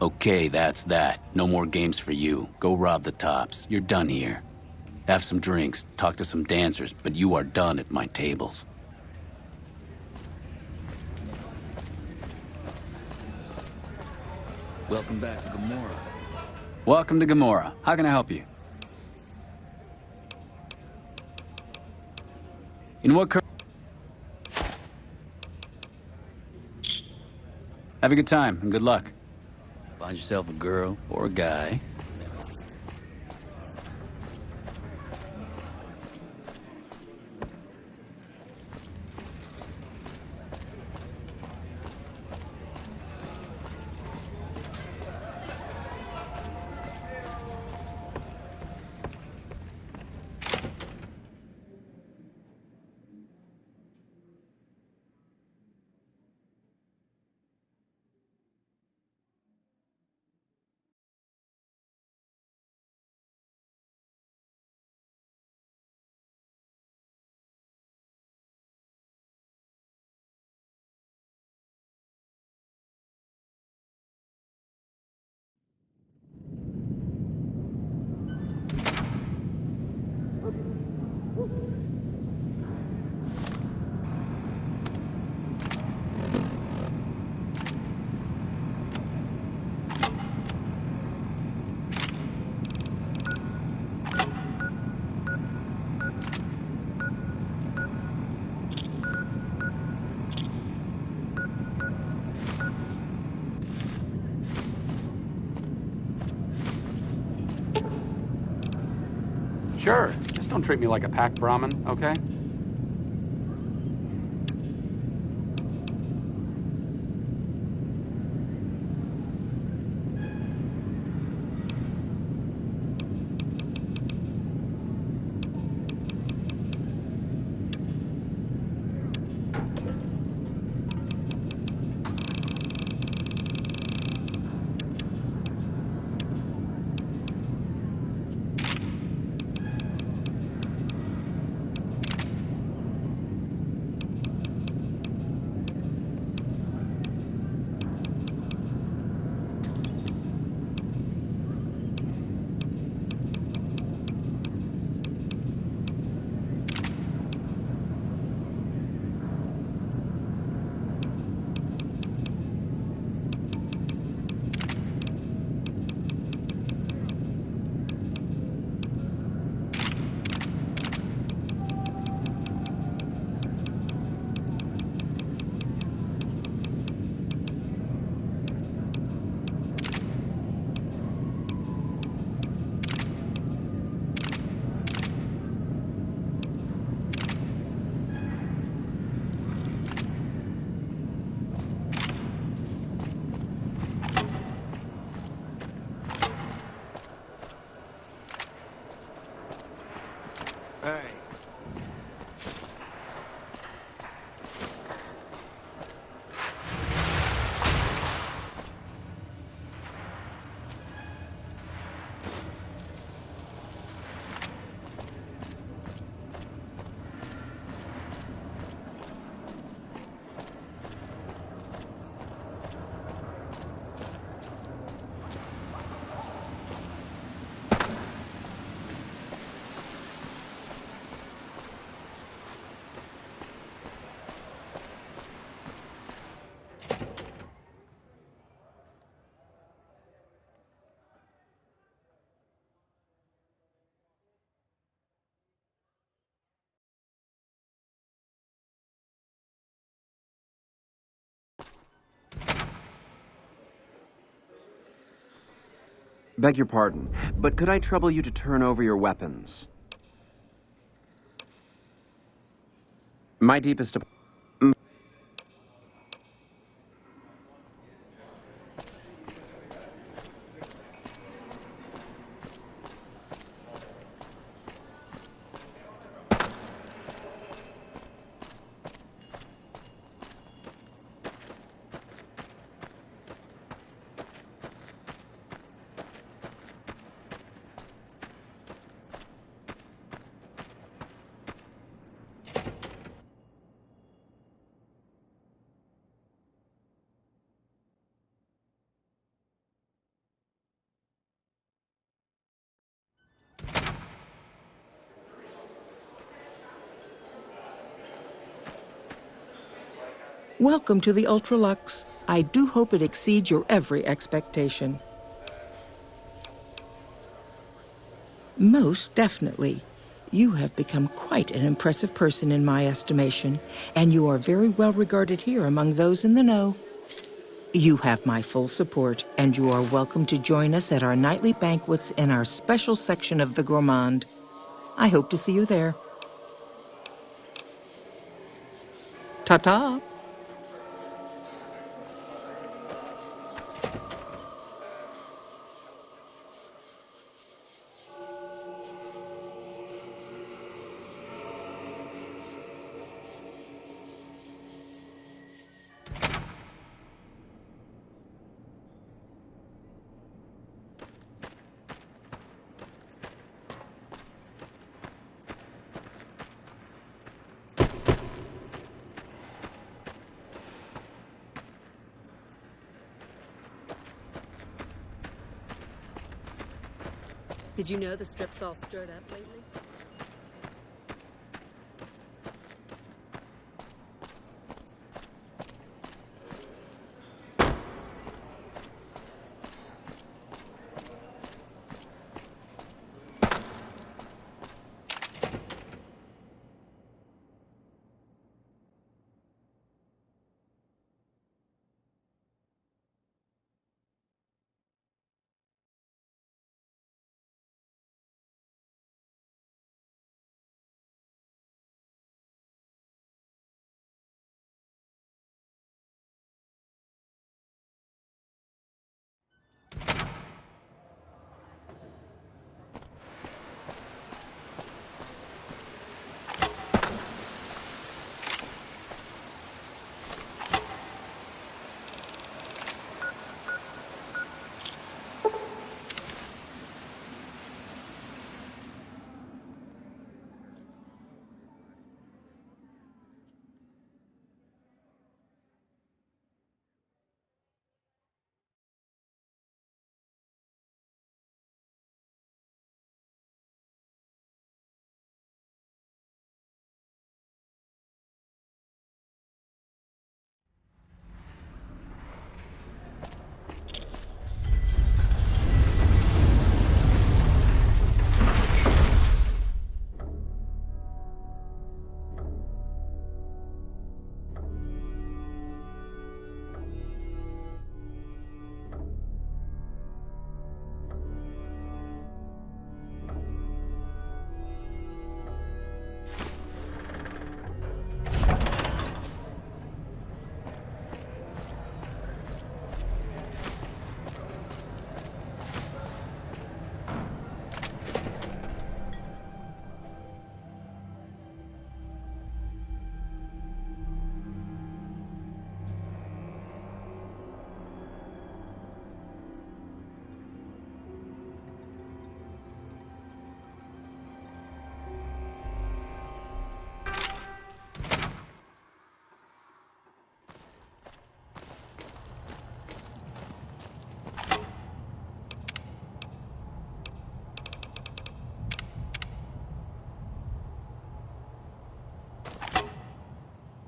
Okay, that's that. No more games for you. Go rob the tops. You're done here. Have some drinks, talk to some dancers, but you are done at my tables. Welcome back to Gomorrah. Welcome to Gomorrah. How can I help you? In what Have a good time and good luck. Find yourself a girl or a guy. Sure, just don't treat me like a packed Brahmin, okay? Hey. Beg your pardon, but could I trouble you to turn over your weapons? My deepest... Welcome to the Ultralux. I do hope it exceeds your every expectation. Most definitely. You have become quite an impressive person in my estimation, and you are very well regarded here among those in the know. You have my full support, and you are welcome to join us at our nightly banquets in our special section of the Gourmand. I hope to see you there. Ta-ta! Did you know the strip's all stirred up lately?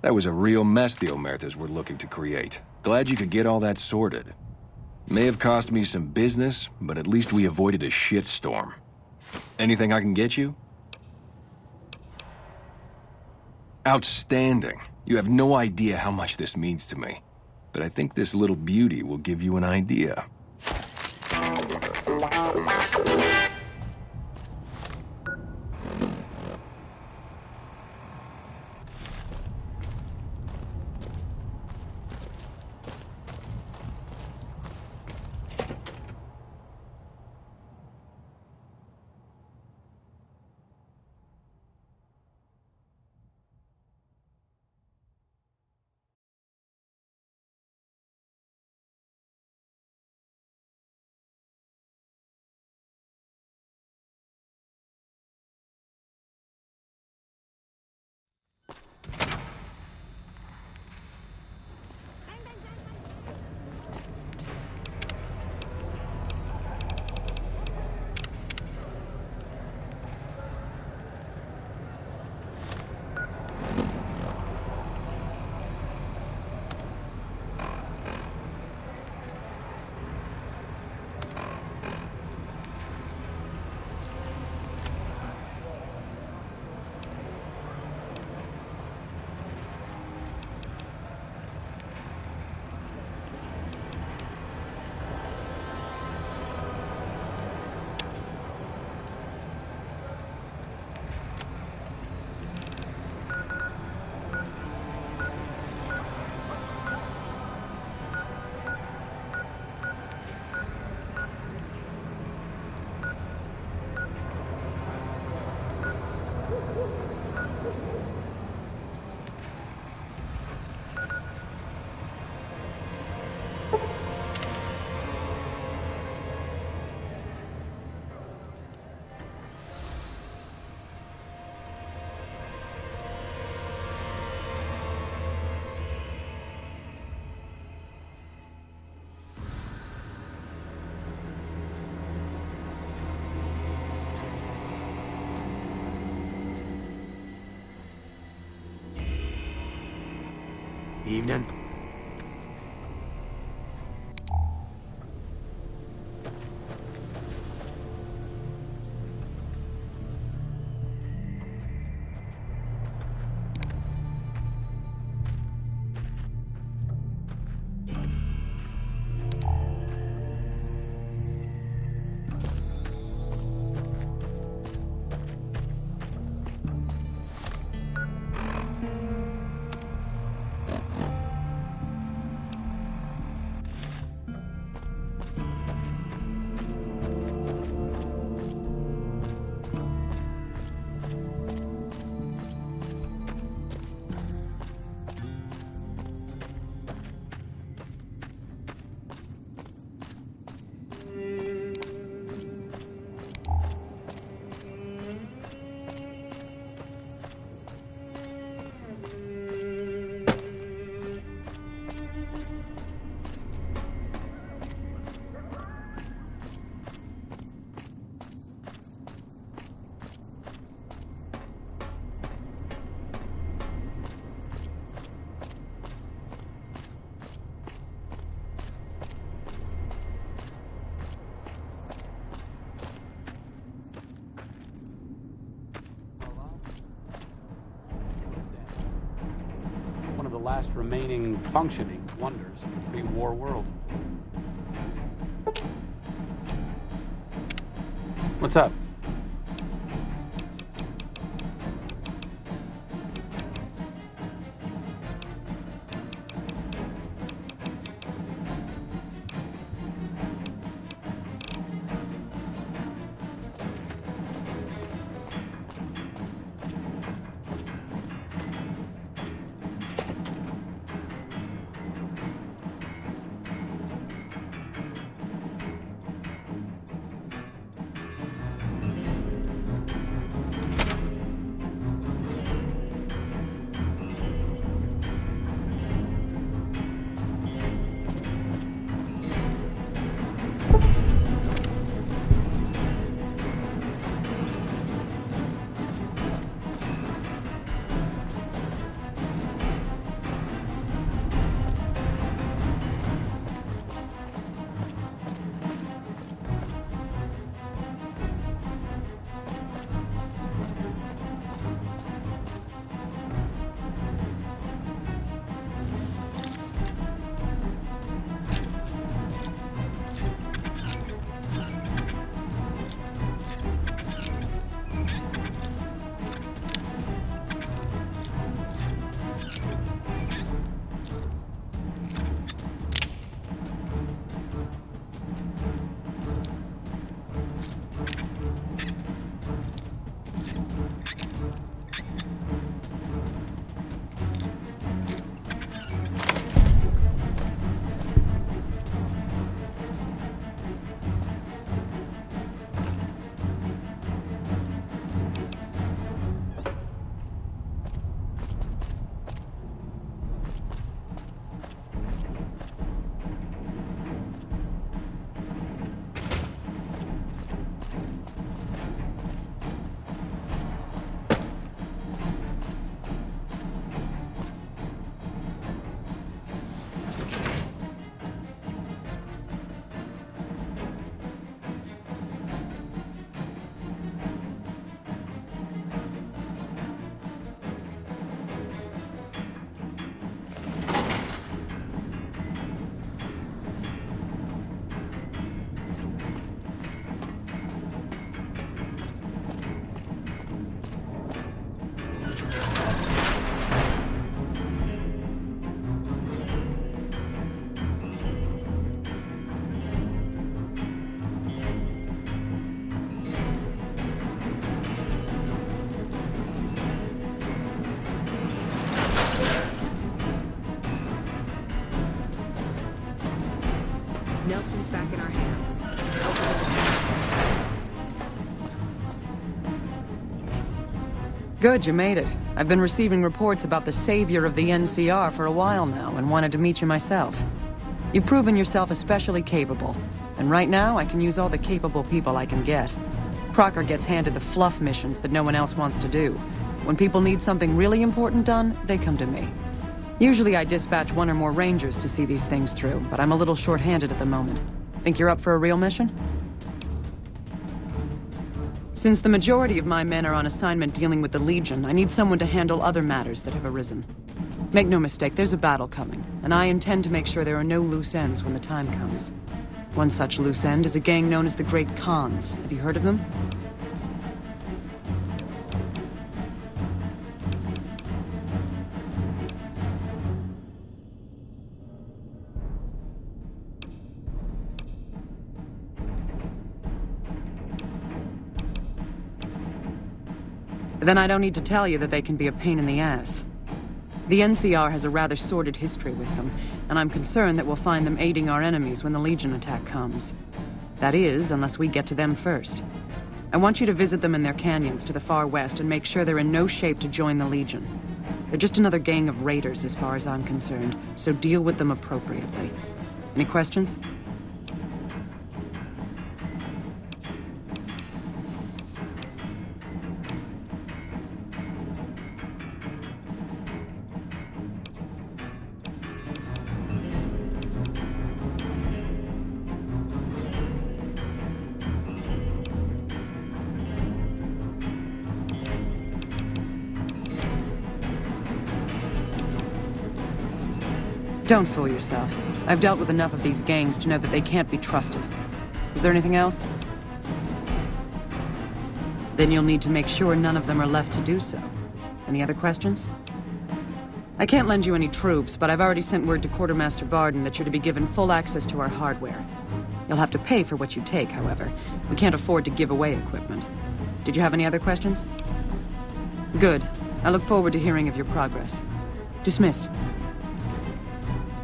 That was a real mess the Omertas were looking to create. Glad you could get all that sorted. May have cost me some business, but at least we avoided a shitstorm. Anything I can get you? Outstanding. You have no idea how much this means to me. But I think this little beauty will give you an idea. Evening. One of the last remaining functioning wonders of the pre-war world. What's up? Nelson's back in our hands. Good, you made it. I've been receiving reports about the savior of the NCR for a while now and wanted to meet you myself. You've proven yourself especially capable, and right now I can use all the capable people I can get. Crocker gets handed the fluff missions that no one else wants to do. When people need something really important done, they come to me. Usually I dispatch one or more rangers to see these things through, but I'm a little short-handed at the moment. Think you're up for a real mission? Since the majority of my men are on assignment dealing with the Legion, I need someone to handle other matters that have arisen. Make no mistake, there's a battle coming, and I intend to make sure there are no loose ends when the time comes. One such loose end is a gang known as the Great Khans. Have you heard of them? Then I don't need to tell you that they can be a pain in the ass. The NCR has a rather sordid history with them, and I'm concerned that we'll find them aiding our enemies when the Legion attack comes. That is, unless we get to them first. I want you to visit them in their canyons to the far west and make sure they're in no shape to join the Legion. They're just another gang of raiders as far as I'm concerned, so deal with them appropriately. Any questions? Don't fool yourself. I've dealt with enough of these gangs to know that they can't be trusted. Is there anything else? Then you'll need to make sure none of them are left to do so. Any other questions? I can't lend you any troops, but I've already sent word to Quartermaster Barden that you're to be given full access to our hardware. You'll have to pay for what you take, however. We can't afford to give away equipment. Did you have any other questions? Good. I look forward to hearing of your progress. Dismissed.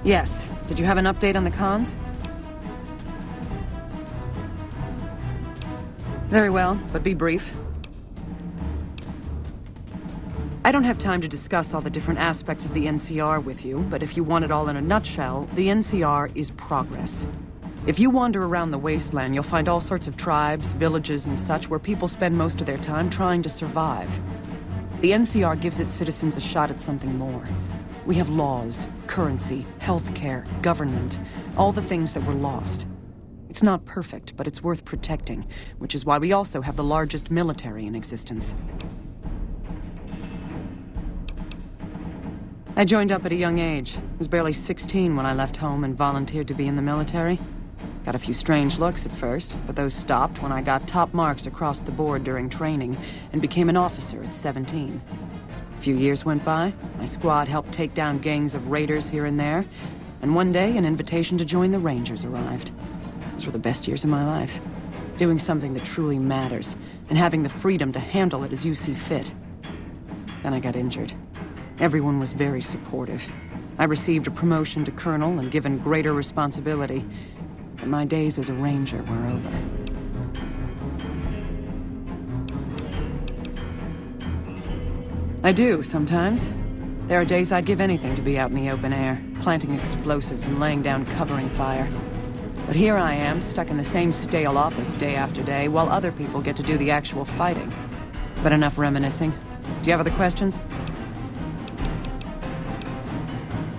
Yes. Did you have an update on the Khans? Very well, but be brief. I don't have time to discuss all the different aspects of the NCR with you, but if you want it all in a nutshell, the NCR is progress. If you wander around the wasteland, you'll find all sorts of tribes, villages, and such where people spend most of their time trying to survive. The NCR gives its citizens a shot at something more. We have laws, currency, healthcare, government, all the things that were lost. It's not perfect, but it's worth protecting, which is why we also have the largest military in existence. I joined up at a young age. Was barely 16 when I left home and volunteered to be in the military. Got a few strange looks at first, but those stopped when I got top marks across the board during training and became an officer at 17. A few years went by, my squad helped take down gangs of raiders here and there, and one day an invitation to join the Rangers arrived. Those were the best years of my life. Doing something that truly matters, and having the freedom to handle it as you see fit. Then I got injured. Everyone was very supportive. I received a promotion to colonel and given greater responsibility, but my days as a ranger were over. I do, sometimes. There are days I'd give anything to be out in the open air, planting explosives and laying down covering fire. But here I am, stuck in the same stale office day after day, while other people get to do the actual fighting. But enough reminiscing. Do you have other questions?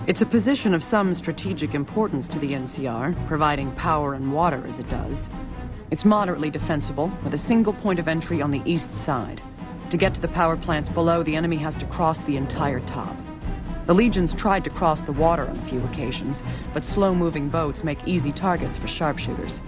It's a position of some strategic importance to the NCR, providing power and water as it does. It's moderately defensible, with a single point of entry on the east side. To get to the power plants below, the enemy has to cross the entire top. The Legions tried to cross the water on a few occasions, but slow-moving boats make easy targets for sharpshooters.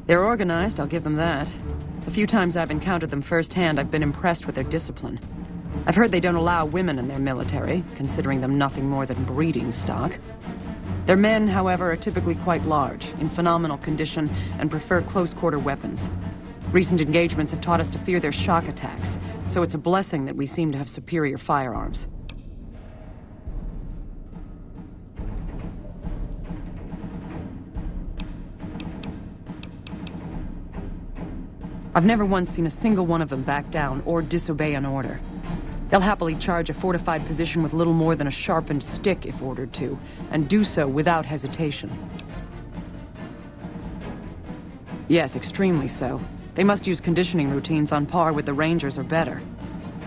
They're organized, I'll give them that. The few times I've encountered them firsthand, I've been impressed with their discipline. I've heard they don't allow women in their military, considering them nothing more than breeding stock. Their men, however, are typically quite large, in phenomenal condition, and prefer close-quarter weapons. Recent engagements have taught us to fear their shock attacks, so it's a blessing that we seem to have superior firearms. I've never once seen a single one of them back down or disobey an order. They'll happily charge a fortified position with little more than a sharpened stick if ordered to, and do so without hesitation. Yes, extremely so. They must use conditioning routines on par with the Rangers or better.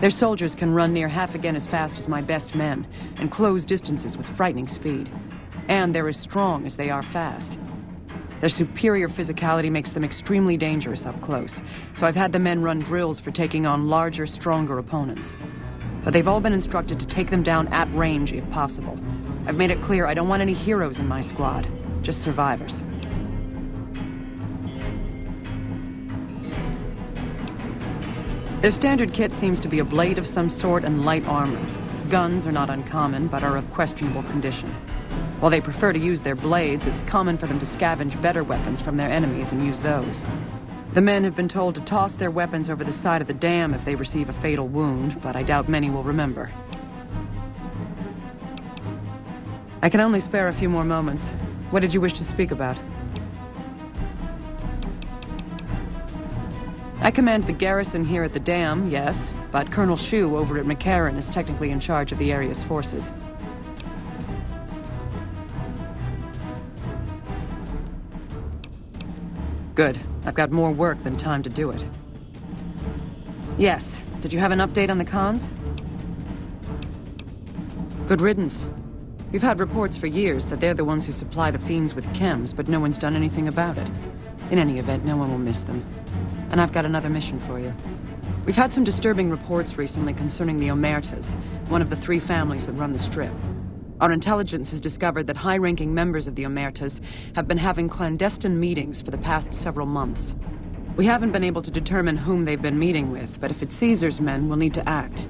Their soldiers can run near half again as fast as my best men, and close distances with frightening speed. And they're as strong as they are fast. Their superior physicality makes them extremely dangerous up close, so I've had the men run drills for taking on larger, stronger opponents. But they've all been instructed to take them down at range if possible. I've made it clear I don't want any heroes in my squad, just survivors. Their standard kit seems to be a blade of some sort and light armor. Guns are not uncommon, but are of questionable condition. While they prefer to use their blades, it's common for them to scavenge better weapons from their enemies and use those. The men have been told to toss their weapons over the side of the dam if they receive a fatal wound, but I doubt many will remember. I can only spare a few more moments. What did you wish to speak about? I command the garrison here at the dam, yes, but Colonel Shu over at McCarran is technically in charge of the area's forces. Good. I've got more work than time to do it. Yes. Did you have an update on the cons? Good riddance. We've had reports for years that they're the ones who supply the fiends with chems, but no one's done anything about it. In any event, no one will miss them. And I've got another mission for you. We've had some disturbing reports recently concerning the Omertas, one of the 3 families that run the Strip. Our intelligence has discovered that high-ranking members of the Omertas have been having clandestine meetings for the past several months. We haven't been able to determine whom they've been meeting with, but if it's Caesar's men, we'll need to act.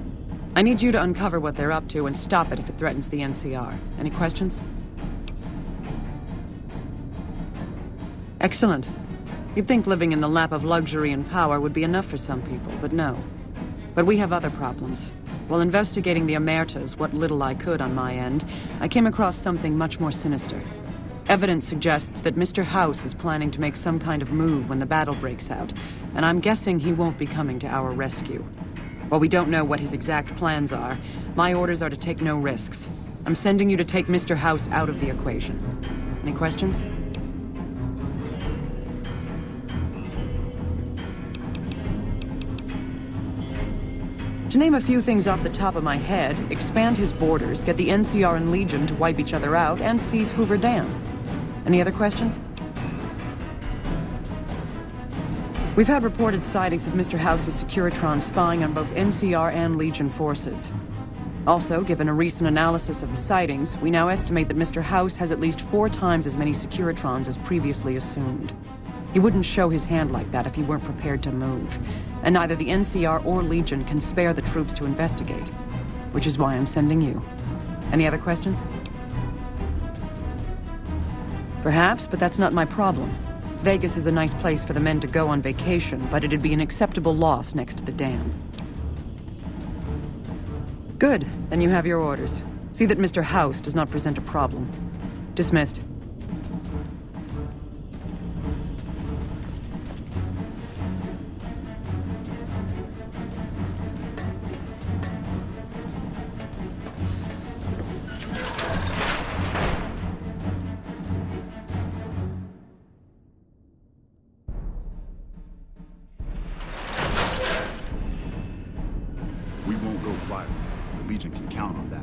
I need you to uncover what they're up to and stop it if it threatens the NCR. Any questions? Excellent. You'd think living in the lap of luxury and power would be enough for some people, but no. But we have other problems. While investigating the Omertas, what little I could on my end, I came across something much more sinister. Evidence suggests that Mr. House is planning to make some kind of move when the battle breaks out, and I'm guessing he won't be coming to our rescue. While we don't know what his exact plans are, my orders are to take no risks. I'm sending you to take Mr. House out of the equation. Any questions? To name a few things off the top of my head, expand his borders, get the NCR and Legion to wipe each other out, and seize Hoover Dam. Any other questions? We've had reported sightings of Mr. House's Securitron spying on both NCR and Legion forces. Also, given a recent analysis of the sightings, we now estimate that Mr. House has at least 4 times as many Securitrons as previously assumed. He wouldn't show his hand like that if he weren't prepared to move. And neither the NCR or Legion can spare the troops to investigate. Which is why I'm sending you. Any other questions? Perhaps, but that's not my problem. Vegas is a nice place for the men to go on vacation, but it'd be an acceptable loss next to the dam. Good. Then you have your orders. See that Mr. House does not present a problem. Dismissed. We won't go quiet. The Legion can count on that.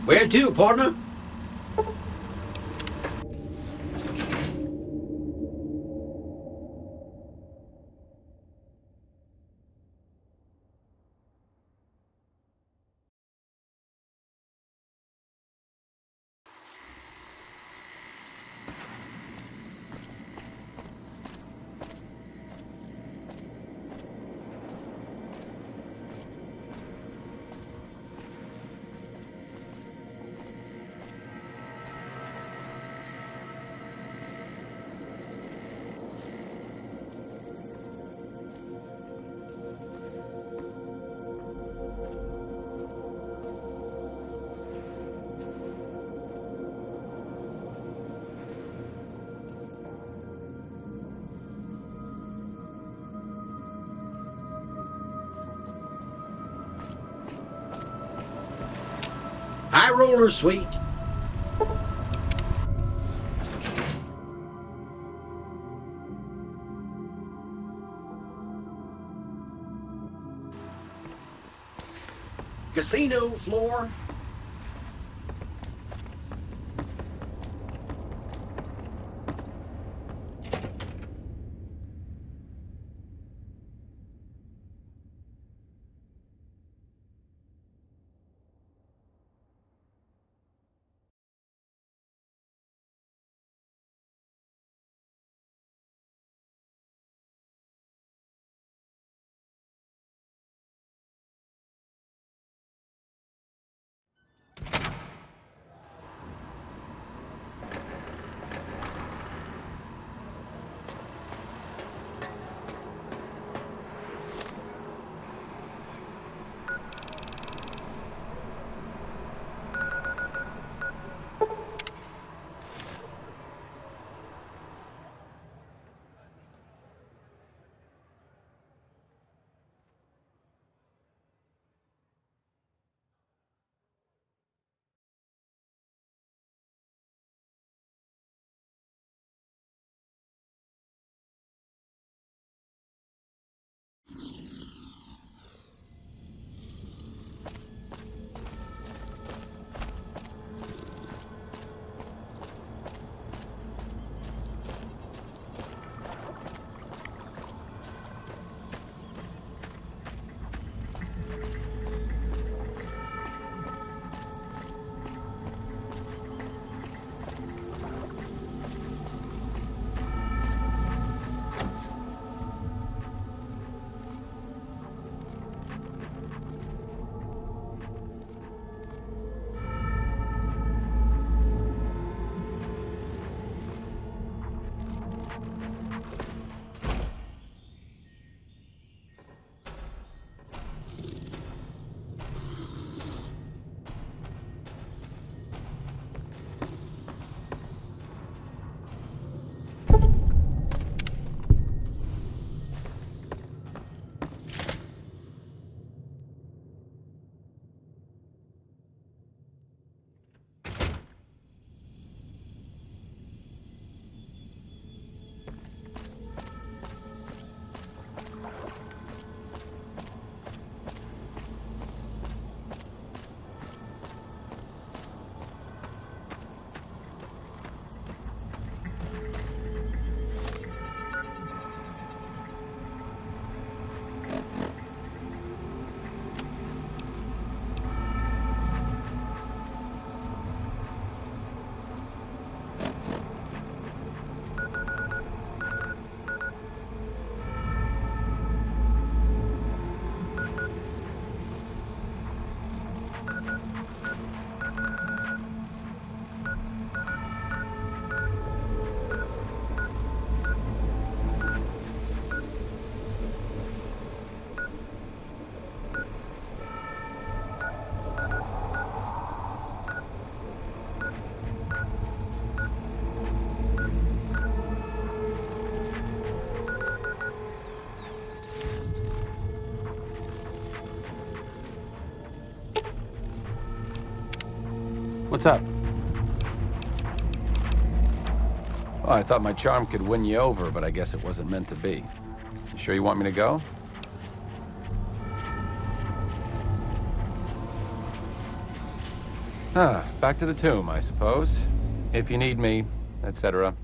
Where to, partner? High roller, sweet. Casino floor. What's up? Oh, I thought my charm could win you over, but I guess it wasn't meant to be. You sure you want me to go? Back to the tomb, I suppose. If you need me, etc.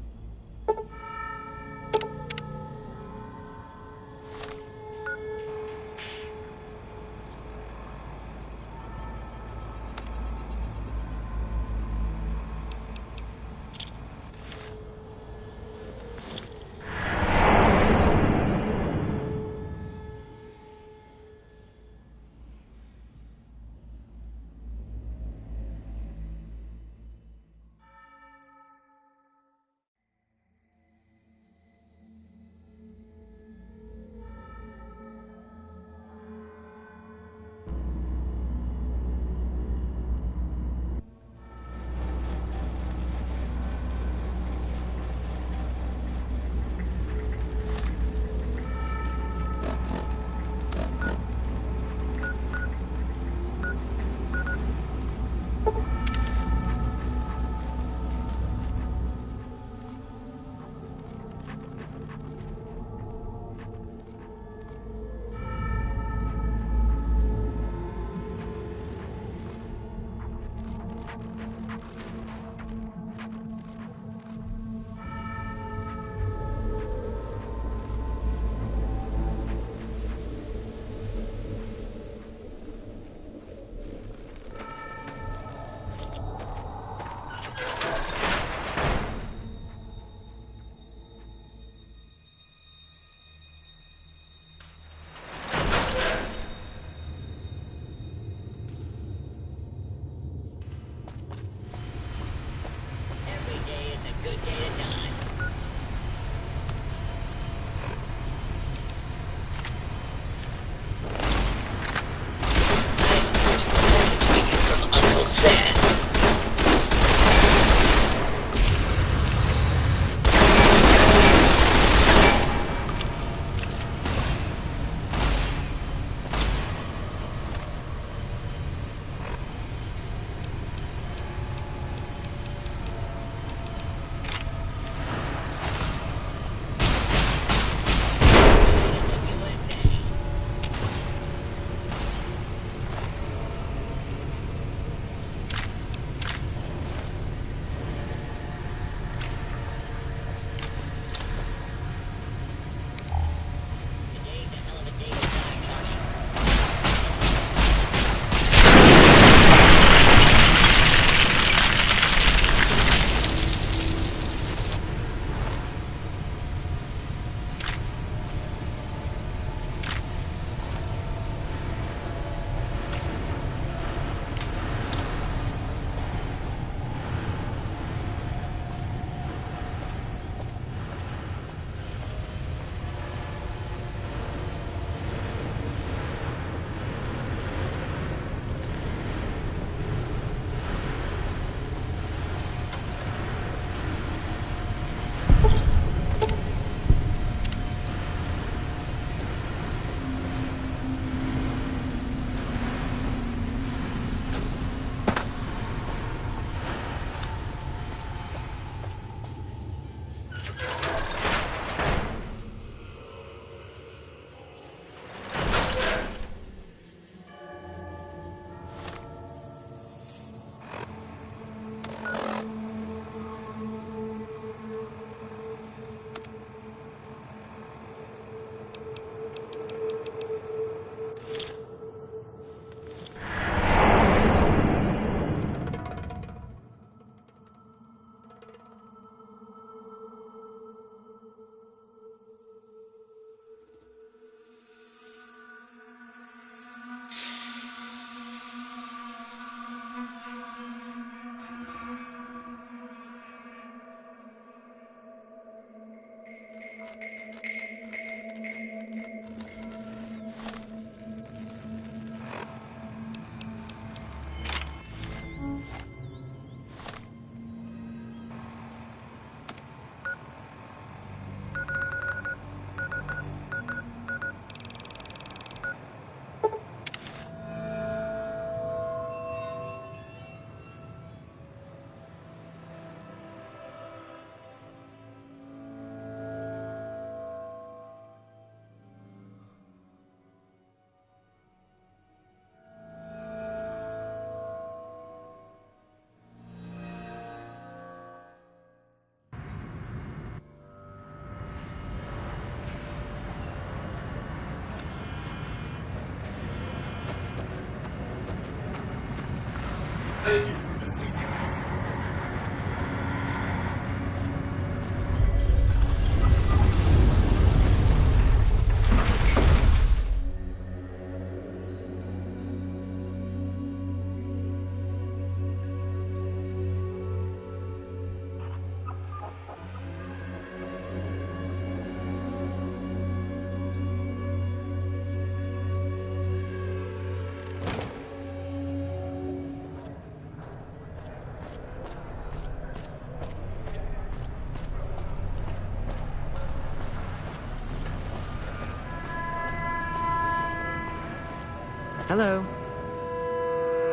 Hello.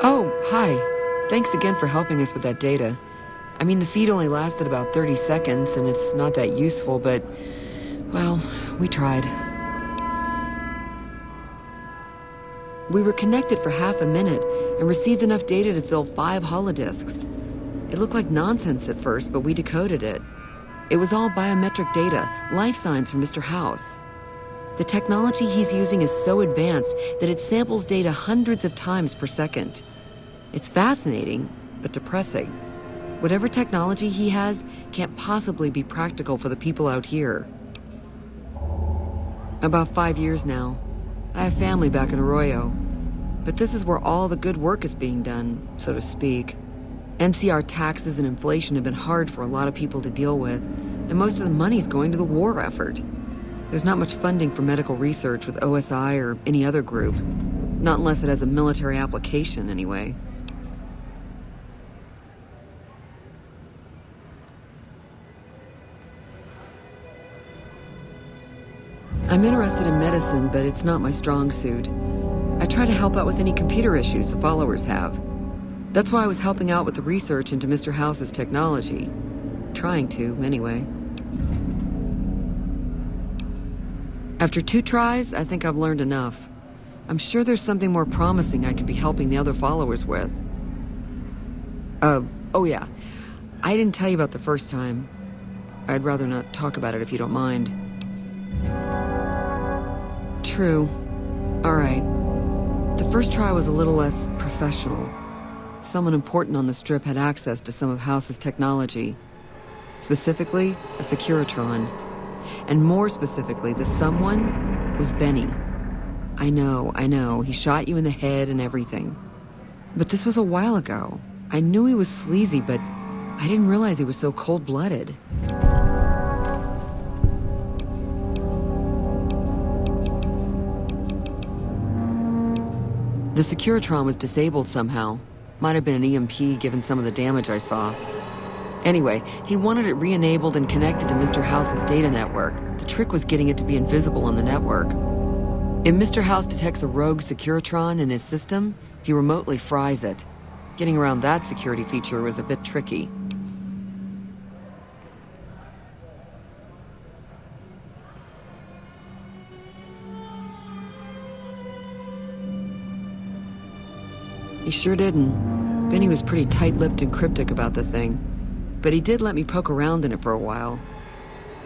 Oh, hi. Thanks again for helping us with that data. I mean, the feed only lasted about 30 seconds, and it's not that useful, but, well, we tried. We were connected for half a minute and received enough data to fill 5 holodisks. It looked like nonsense at first, but we decoded it. It was all biometric data, life signs from Mr. House. The technology he's using is so advanced that it samples data hundreds of times per second. It's fascinating, but depressing. Whatever technology he has can't possibly be practical for the people out here. About 5 years now. I have family back in Arroyo. But this is where all the good work is being done, so to speak. NCR taxes and inflation have been hard for a lot of people to deal with, and most of the money's going to the war effort. There's not much funding for medical research with OSI or any other group. Not unless it has a military application, anyway. I'm interested in medicine, but it's not my strong suit. I try to help out with any computer issues the followers have. That's why I was helping out with the research into Mr. House's technology. Trying to, anyway. After 2 tries, I think I've learned enough. I'm sure there's something more promising I could be helping the other followers with. Oh yeah. I didn't tell you about the first time. I'd rather not talk about it if you don't mind. True. All right. The first try was a little less professional. Someone important on the Strip had access to some of House's technology. Specifically, a Securitron. And more specifically, the someone was Benny. I know, he shot you in the head and everything. But this was a while ago. I knew he was sleazy, but I didn't realize he was so cold-blooded. The Securitron was disabled somehow. Might have been an EMP given some of the damage I saw. Anyway, he wanted it re-enabled and connected to Mr. House's data network. The trick was getting it to be invisible on the network. If Mr. House detects a rogue Securitron in his system, he remotely fries it. Getting around that security feature was a bit tricky. He sure didn't. Benny was pretty tight-lipped and cryptic about the thing. But he did let me poke around in it for a while.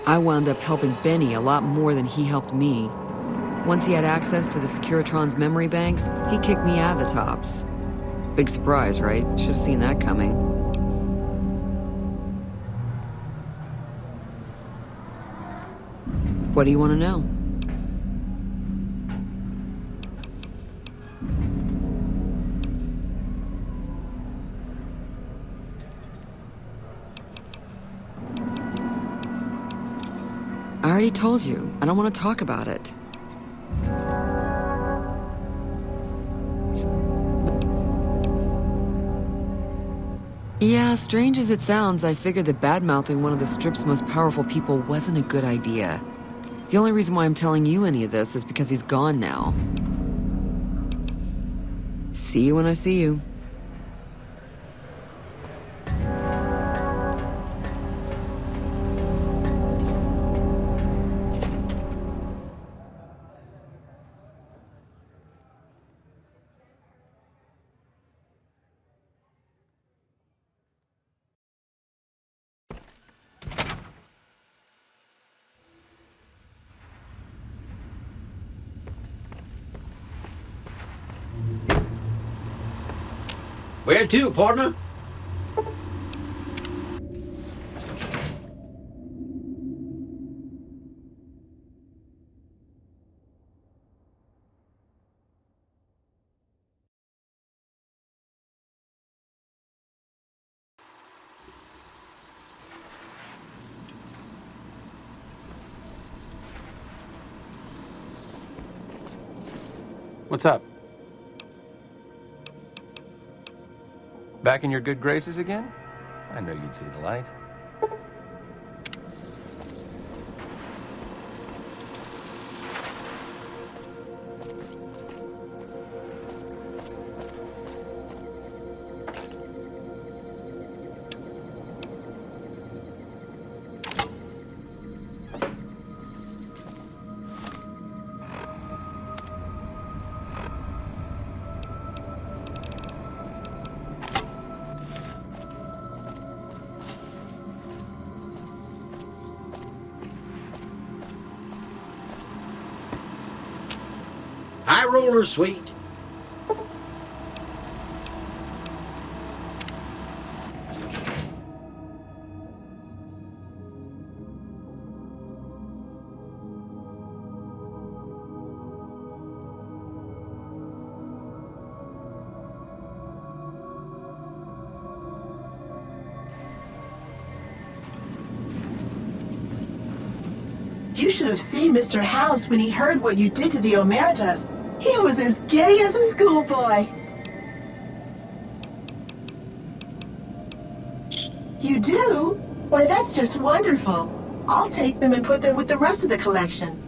I wound up helping Benny a lot more than he helped me. Once he had access to the Securitron's memory banks, he kicked me out of the tops. Big surprise, right? Should have seen that coming. What do you want to know? I already told you. I don't want to talk about it. Yeah, strange as it sounds, I figured that bad-mouthing one of the Strip's most powerful people wasn't a good idea. The only reason why I'm telling you any of this is because he's gone now. See you when I see you. Where to, partner? What's up? Back in your good graces again? I know you'd see the light. High roller, sweet. You should have seen Mr. House when he heard what you did to the Omertas. He was as giddy as a schoolboy. You do? Why, that's just wonderful. I'll take them and put them with the rest of the collection.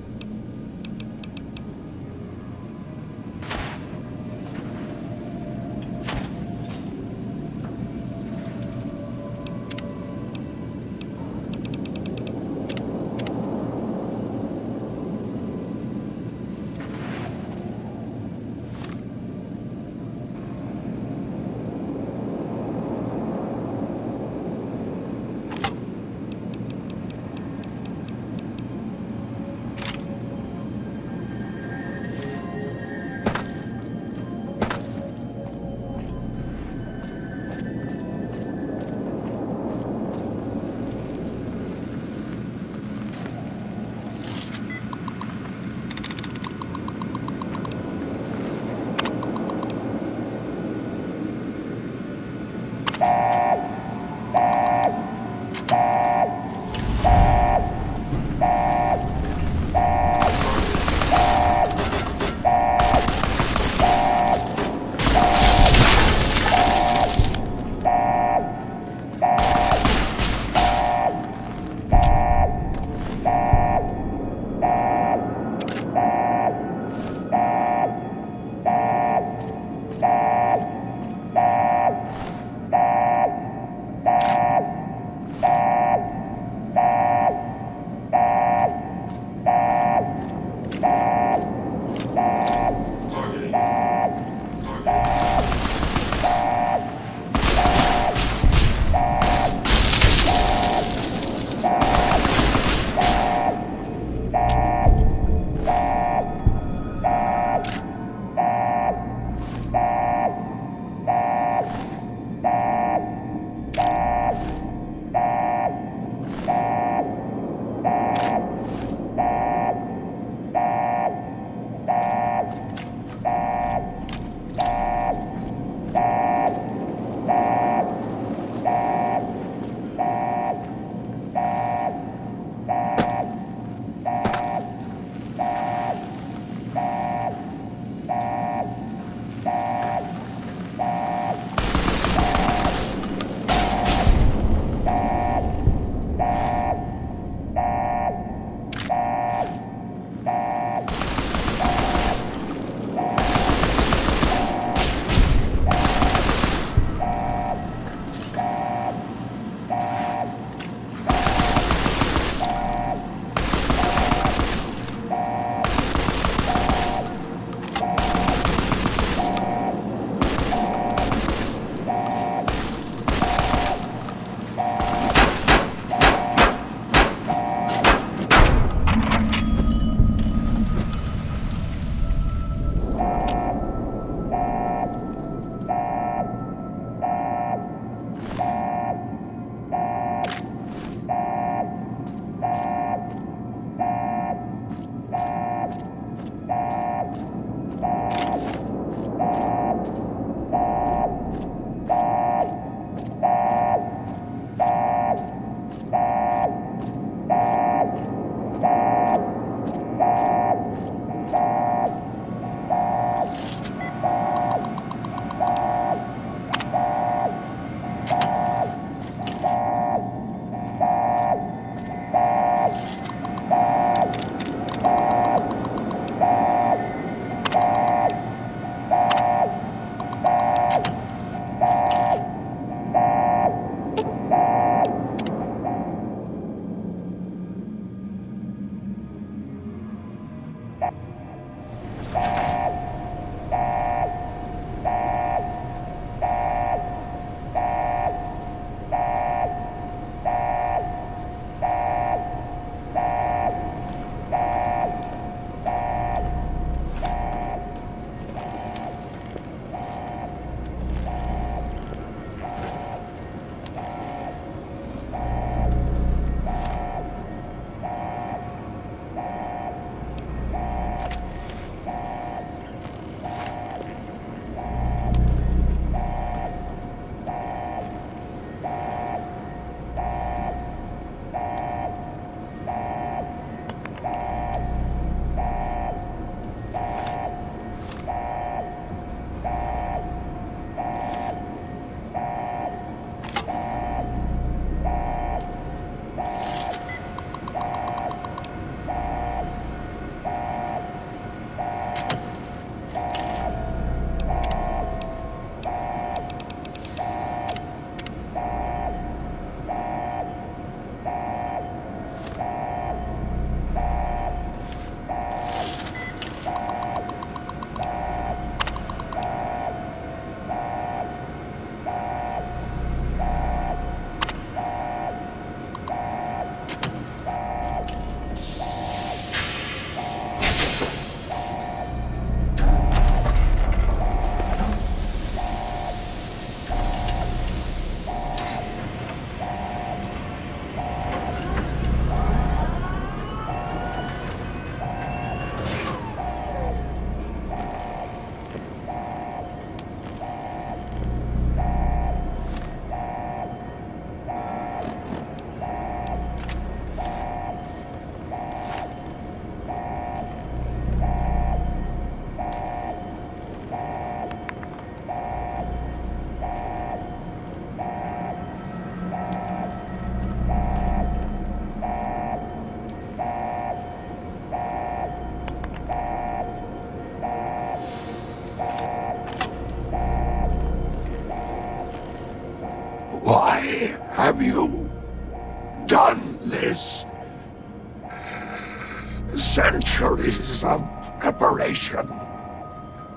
centuries of preparation.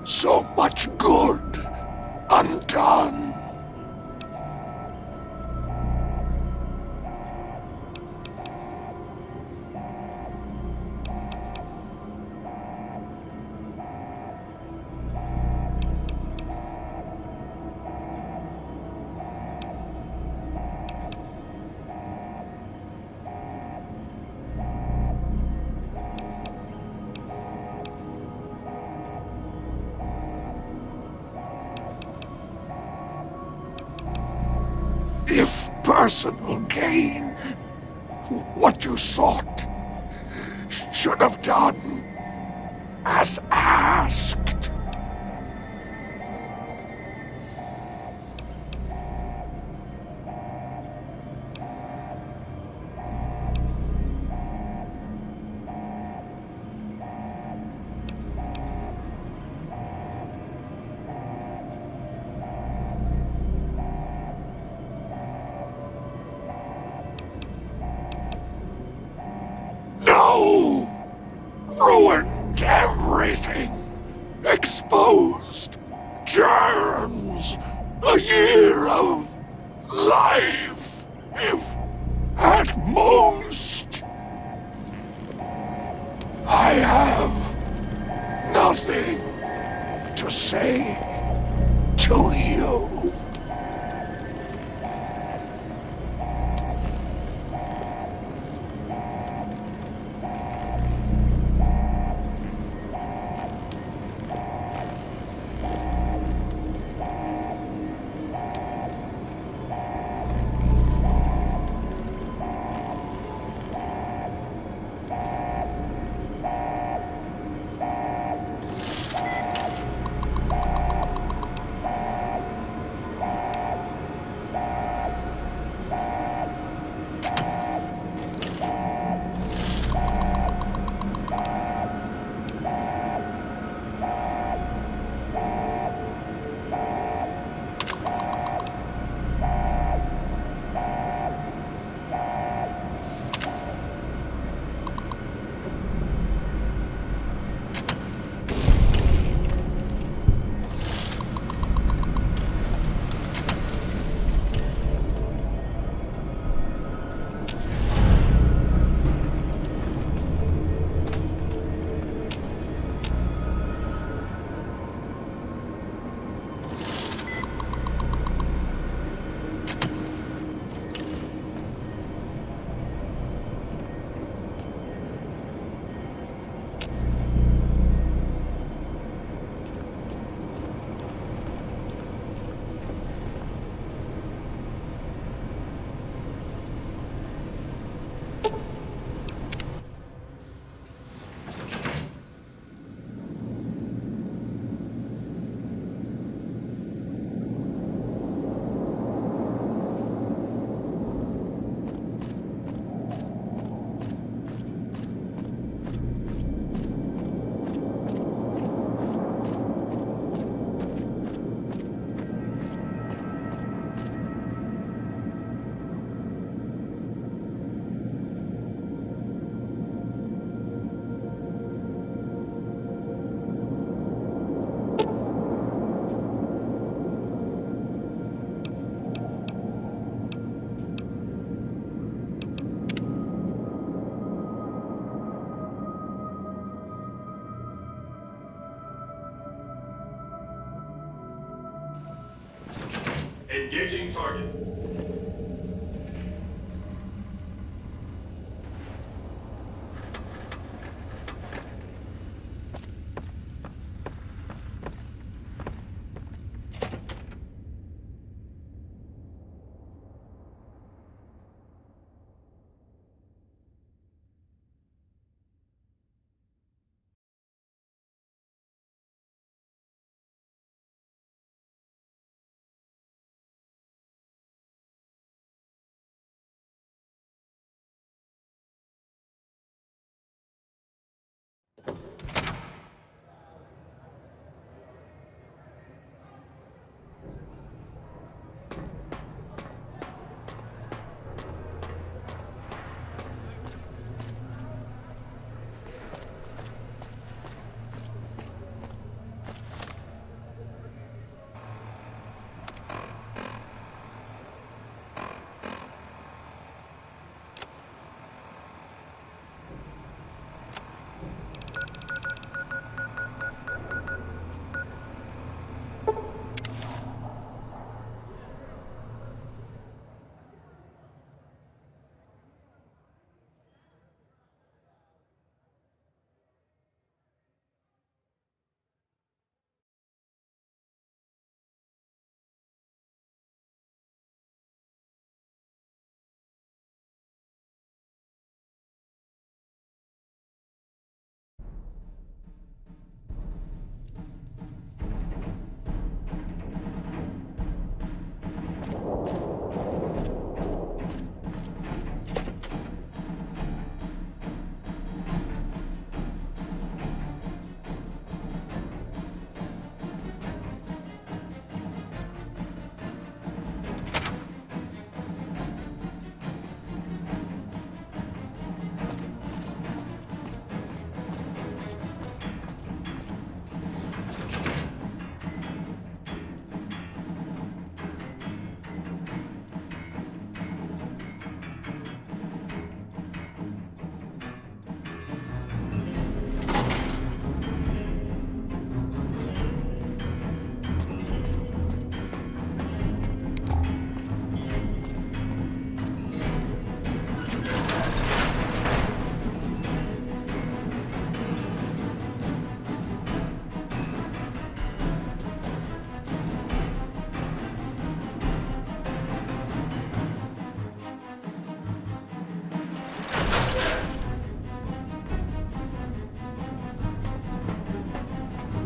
So much good undone. If personal gain, what you sought, should have done as asked. No! Ruined everything! Exposed germs! A year of life, if at most! I have nothing to say to you. Engaging target.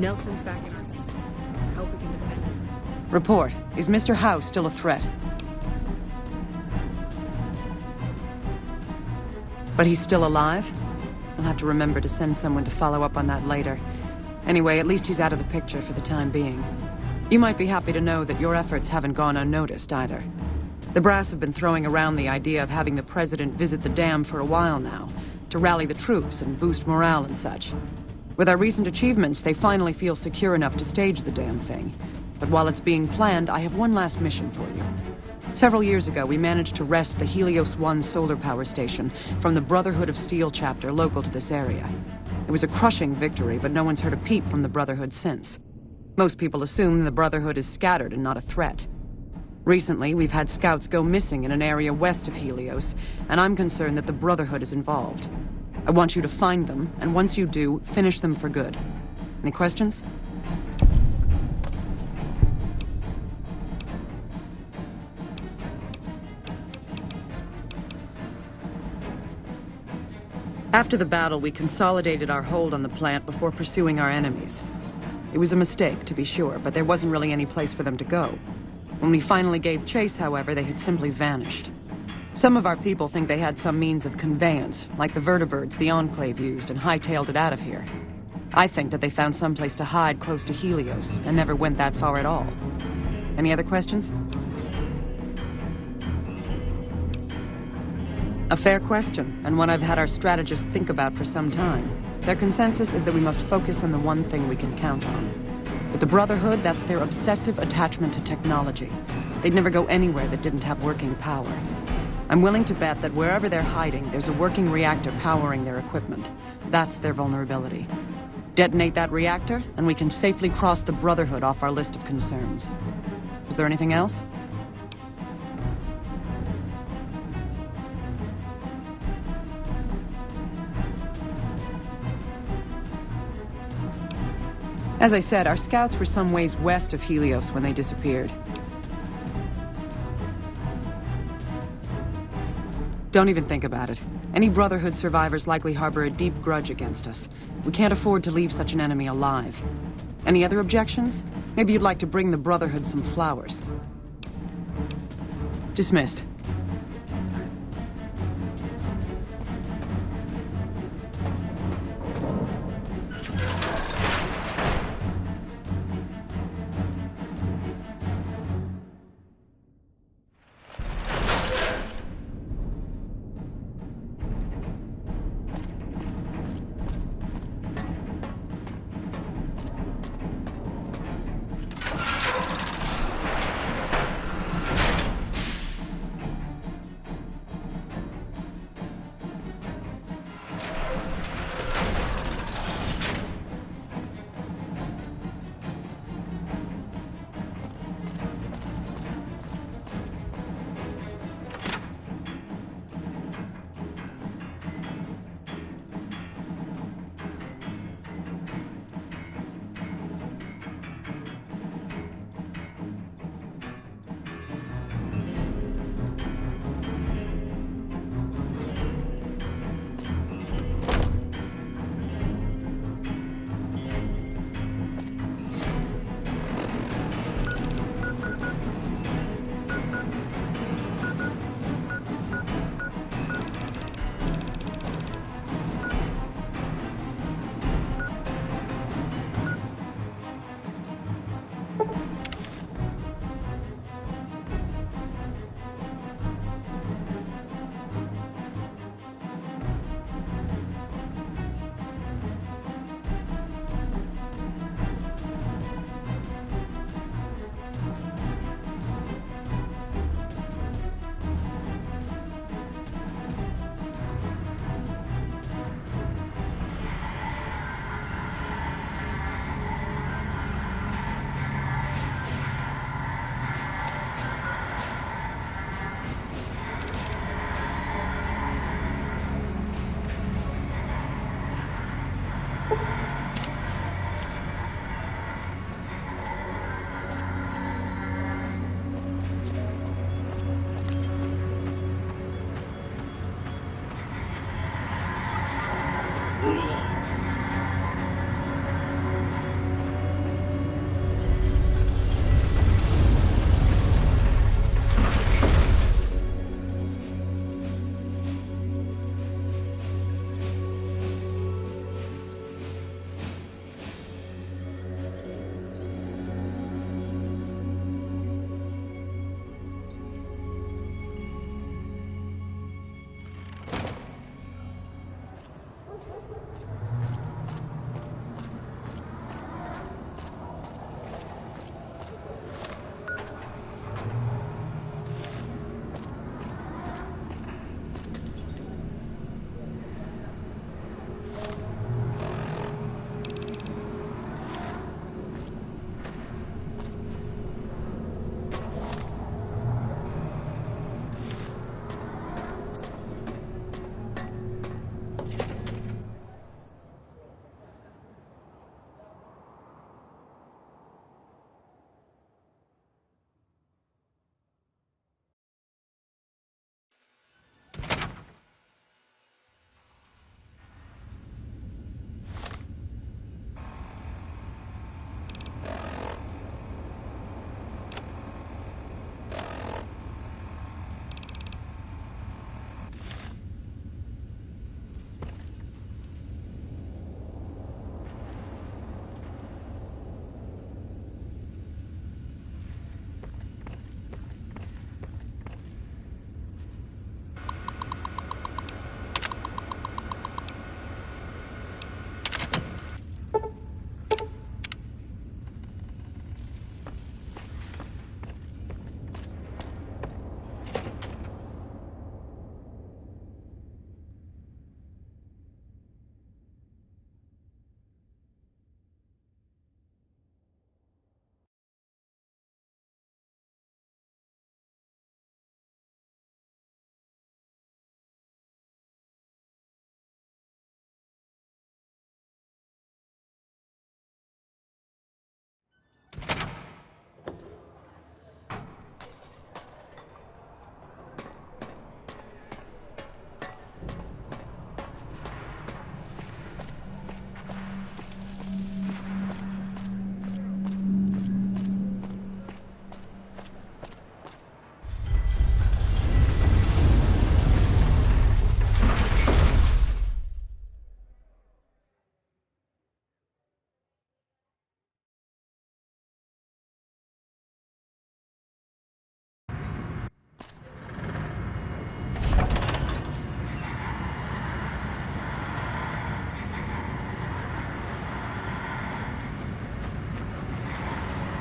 Nelson's back in our back. I hope we can defend him. Report. Is Mr. House still a threat? But he's still alive? I'll have to remember to send someone to follow up on that later. Anyway, at least he's out of the picture for the time being. You might be happy to know that your efforts haven't gone unnoticed either. The brass have been throwing around the idea of having the president visit the dam for a while now, to rally the troops and boost morale and such. With our recent achievements, they finally feel secure enough to stage the damn thing. But while it's being planned, I have one last mission for you. Several years ago, we managed to wrest the Helios 1 solar power station from the Brotherhood of Steel chapter local to this area. It was a crushing victory, but no one's heard a peep from the Brotherhood since. Most people assume the Brotherhood is scattered and not a threat. Recently, we've had scouts go missing in an area west of Helios, and I'm concerned that the Brotherhood is involved. I want you to find them, and once you do, finish them for good. Any questions? After the battle, we consolidated our hold on the plant before pursuing our enemies. It was a mistake, to be sure, but there wasn't really any place for them to go. When we finally gave chase, however, they had simply vanished. Some of our people think they had some means of conveyance, like the vertibirds the Enclave used, and hightailed it out of here. I think that they found some place to hide close to Helios, and never went that far at all. Any other questions? A fair question, and one I've had our strategists think about for some time. Their consensus is that we must focus on the one thing we can count on. With the Brotherhood, that's their obsessive attachment to technology. They'd never go anywhere that didn't have working power. I'm willing to bet that wherever they're hiding, there's a working reactor powering their equipment. That's their vulnerability. Detonate that reactor, and we can safely cross the Brotherhood off our list of concerns. Is there anything else? As I said, our scouts were some ways west of Helios when they disappeared. Don't even think about it. Any Brotherhood survivors likely harbor a deep grudge against us. We can't afford to leave such an enemy alive. Any other objections? Maybe you'd like to bring the Brotherhood some flowers. Dismissed.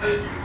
Thank you.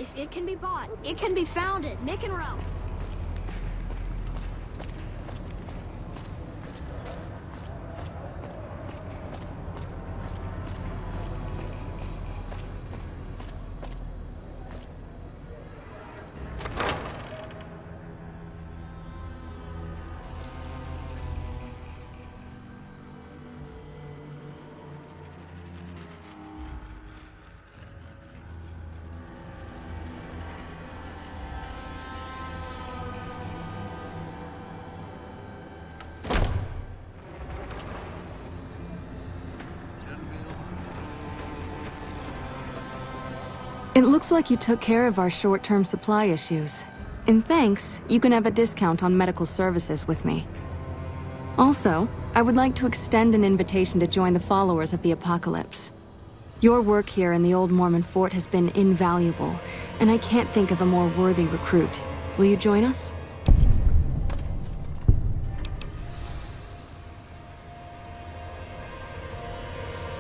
If it can be bought, it can be founded. Mick and Ralph's. It looks like you took care of our short-term supply issues. In thanks, you can have a discount on medical services with me. Also, I would like to extend an invitation to join the followers of the Apocalypse. Your work here in the Old Mormon Fort has been invaluable, and I can't think of a more worthy recruit. Will you join us?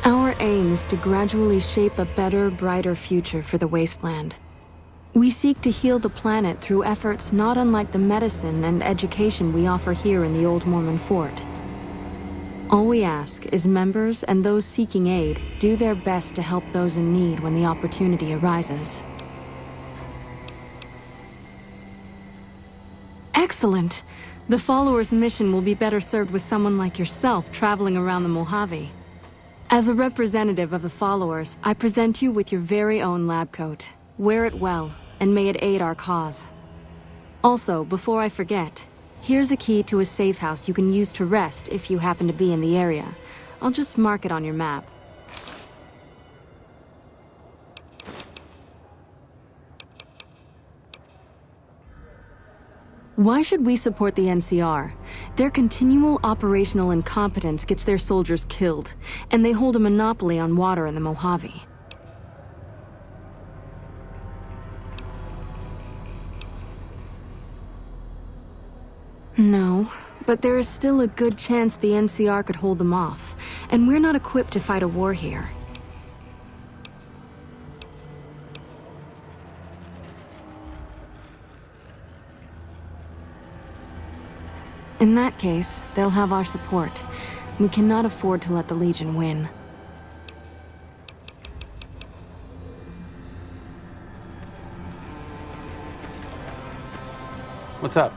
Our aim is to gradually shape a better, brighter future for the Wasteland. We seek to heal the planet through efforts not unlike the medicine and education we offer here in the Old Mormon Fort. All we ask is members and those seeking aid do their best to help those in need when the opportunity arises. Excellent! The followers' mission will be better served with someone like yourself traveling around the Mojave. As a representative of the followers, I present you with your very own lab coat. Wear it well, and may it aid our cause. Also, before I forget, here's a key to a safe house you can use to rest if you happen to be in the area. I'll just mark it on your map. Why should we support the NCR? Their continual operational incompetence gets their soldiers killed, and they hold a monopoly on water in the Mojave. No, but there is still a good chance the NCR could hold them off, and we're not equipped to fight a war here. In that case, they'll have our support. We cannot afford to let the Legion win. What's up?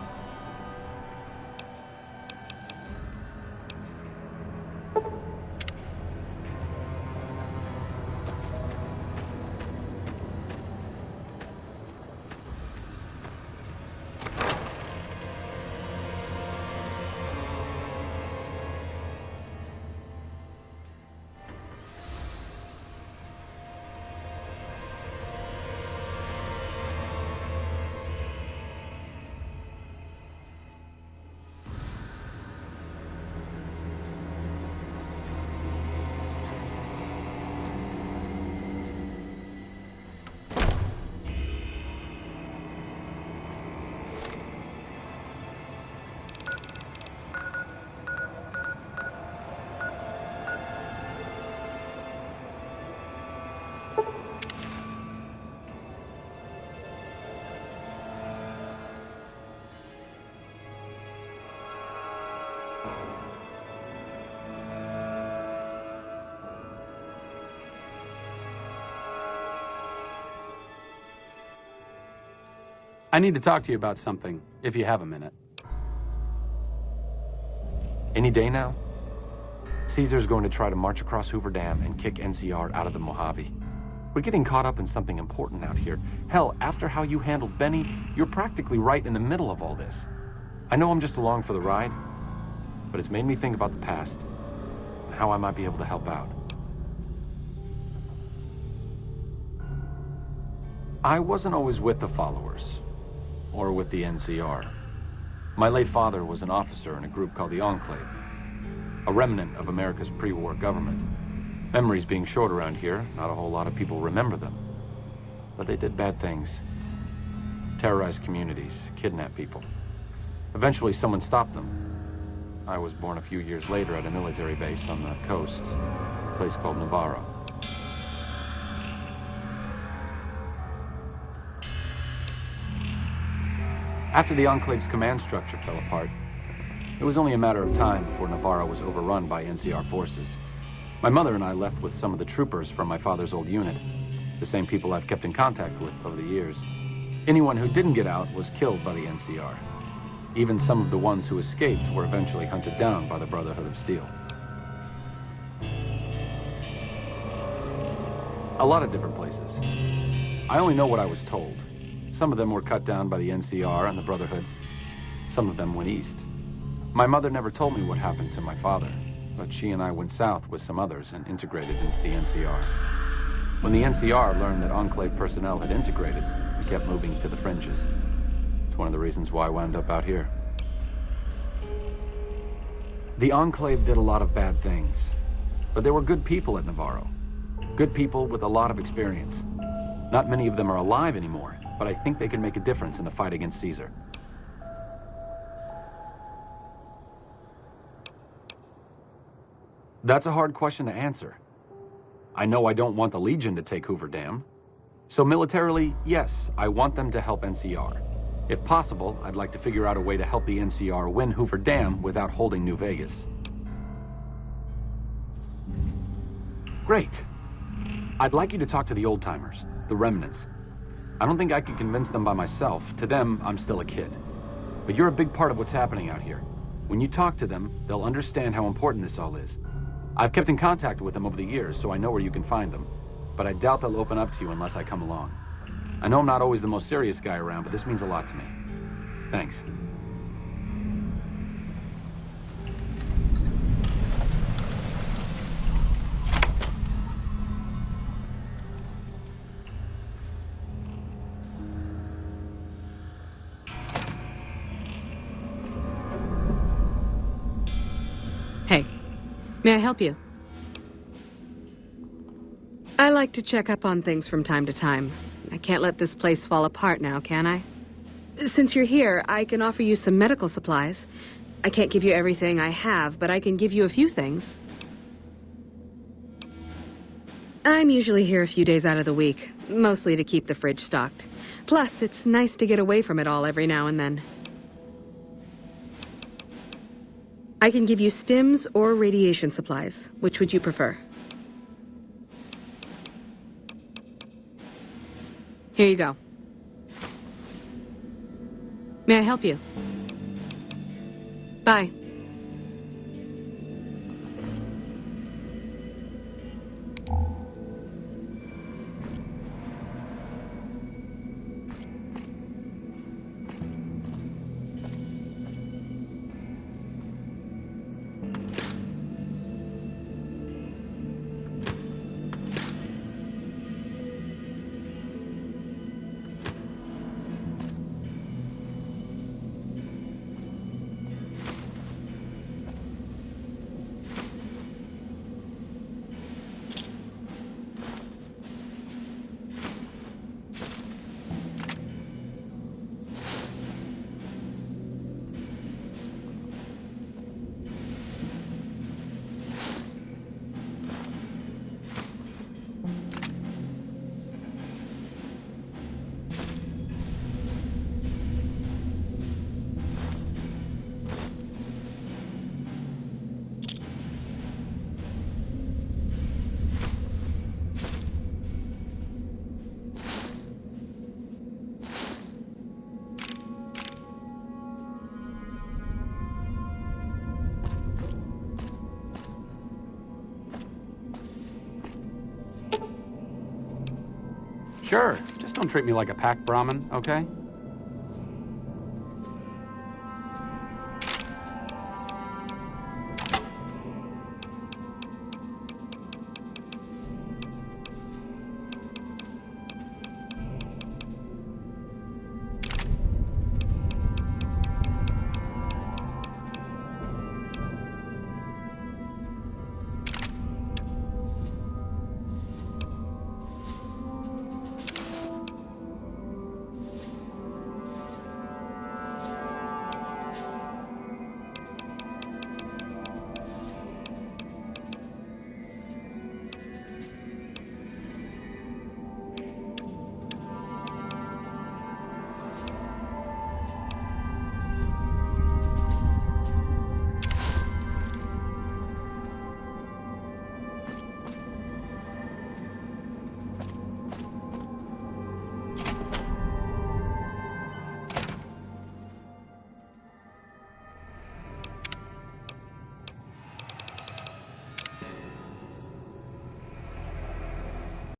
I need to talk to you about something, if you have a minute. Any day now, Caesar's going to try to march across Hoover Dam and kick NCR out of the Mojave. We're getting caught up in something important out here. Hell, after how you handled Benny, you're practically right in the middle of all this. I know I'm just along for the ride, but it's made me think about the past and how I might be able to help out. I wasn't always with the followers, or with the NCR. My late father was an officer in a group called the Enclave, a remnant of America's pre-war government. Memories being short around here, not a whole lot of people remember them. But they did bad things. Terrorized communities, kidnapped people. Eventually someone stopped them. I was born a few years later at a military base on the coast, a place called Navarro. After the Enclave's command structure fell apart, it was only a matter of time before Navarro was overrun by NCR forces. My mother and I left with some of the troopers from my father's old unit, the same people I've kept in contact with over the years. Anyone who didn't get out was killed by the NCR. Even some of the ones who escaped were eventually hunted down by the Brotherhood of Steel. A lot of different places. I only know what I was told. Some of them were cut down by the NCR and the Brotherhood. Some of them went east. My mother never told me what happened to my father, but she and I went south with some others and integrated into the NCR. When the NCR learned that Enclave personnel had integrated, we kept moving to the fringes. It's one of the reasons why I wound up out here. The Enclave did a lot of bad things, but there were good people at Navarro. Good people with a lot of experience. Not many of them are alive anymore, but I think they can make a difference in the fight against Caesar. That's a hard question to answer. I know I don't want the Legion to take Hoover Dam. So militarily, yes, I want them to help NCR. If possible, I'd like to figure out a way to help the NCR win Hoover Dam without holding New Vegas. Great. I'd like you to talk to the old-timers, the remnants. I don't think I can convince them by myself. To them, I'm still a kid. But you're a big part of what's happening out here. When you talk to them, they'll understand how important this all is. I've kept in contact with them over the years, so I know where you can find them. But I doubt they'll open up to you unless I come along. I know I'm not always the most serious guy around, but this means a lot to me. Thanks. Hey, may I help you? I like to check up on things from time to time. I can't let this place fall apart now, can I? Since you're here, I can offer you some medical supplies. I can't give you everything I have, but I can give you a few things. I'm usually here a few days out of the week, mostly to keep the fridge stocked. Plus, it's nice to get away from it all every now and then. I can give you stims or radiation supplies. Which would you prefer? Here you go. May I help you? Bye. Sure, just don't treat me like a pack Brahmin, okay?